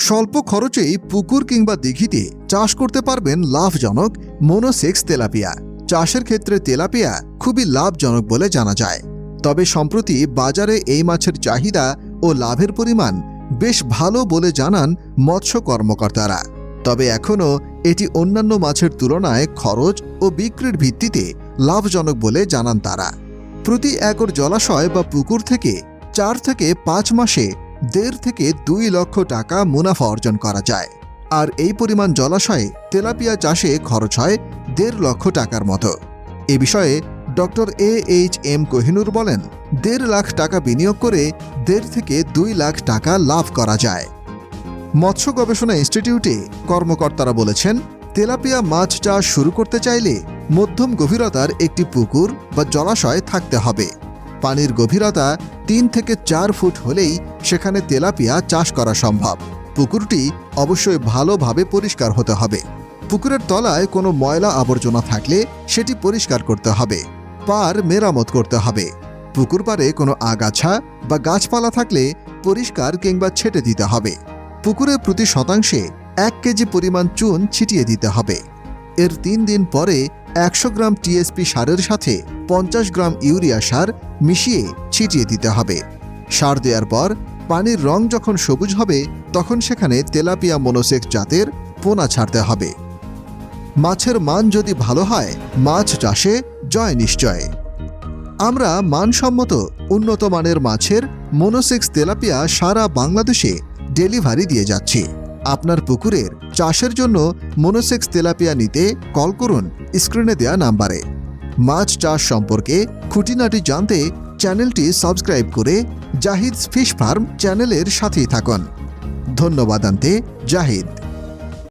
স্বল্প খরচেই পুকুর কিংবা দিঘিতে চাষ করতে পারবেন লাভজনক মোনোসেক্স তেলাপিয়া। চাষের ক্ষেত্রে তেলাপিয়া খুবই লাভজনক বলে জানা যায়। তবে সম্প্রতি বাজারে এই মাছের চাহিদা ও লাভের পরিমাণ বেশ ভালো বলে জানান মৎস্য কর্মকর্তারা। তবে এখনও এটি অন্যান্য মাছের তুলনায় খরচ ও বিক্রির ভিত্তিতে লাভজনক বলে জানান তারা। প্রতি একর জলাশয় বা পুকুর থেকে 4 থেকে 5 মাসে 1.5 থেকে 2 লক্ষ টাকা মুনাফা অর্জন করা যায়। আর এই পরিমাণ জলাশয়ে তেলাপিয়া চাষে খরচ হয় 1.5 লক্ষ টাকার মতো। এ বিষয়ে ডক্টর AHM কোহিনুর বলেন, 1.5 লাখ টাকা বিনিয়োগ করে 1.5 থেকে 2 লাখ টাকা লাভ করা যায়। মৎস্য গবেষণা ইনস্টিটিউটে কর্মকর্তারা বলেছেন, তেলাপিয়া মাছ চাষ শুরু করতে চাইলে মধ্যম গভীরতার একটি পুকুর বা জলাশয় থাকতে হবে। পানির গভীরতা 3 থেকে 4 ফুট হলেই সেখানে তেলাপিয়া চাষ করা সম্ভব। পুকুরটি অবশ্যই ভালোভাবে পরিষ্কার হতে হবে। পুকুরের তলায় কোনো ময়লা আবর্জনা থাকলে সেটি পরিষ্কার করতে হবে। পার মেরামত করতে হবে। পুকুর পাড়ে কোনো আগাছা বা গাছপালা থাকলে পরিষ্কার কিংবা ছেটে দিতে হবে। পুকুরে প্রতি শতাংশে 1 কেজি পরিমাণ চুন ছিটিয়ে দিতে হবে। এর 3 দিন পরে 100 গ্রাম টিএসপি সারের সাথে 50 গ্রাম ইউরিয়া সার মিশিয়ে ছিটিয়ে দিতে হবে। সার দেওয়ার পর পানির রং যখন সবুজ হবে তখন সেখানে তেলাপিয়া মোনোসেক্স জাতের পোনা ছাড়তে হবে। মাছের মান যদি ভালো হয়, মাছ চাষে জয় নিশ্চয়। আমরা মানসম্মত উন্নত মানের মাছের মোনোসেক্স তেলাপিয়া সারা বাংলাদেশে ডেলিভারি দিয়ে যাচ্ছি। আপনার পুকুরের চাষের জন্য মোনোসেক্স তেলাপিয়া নিতে কল করুন স্ক্রিনে দেয়া নাম্বারে। মাছ চাষ সম্পর্কে খুঁটিনাটি জানতে চ্যানেলটি সাবস্ক্রাইব করে জাহিদ ফিশ ফার্ম চ্যানেলের সাথেই থাকুন। ধন্যবাদ আনতে জাহিদ।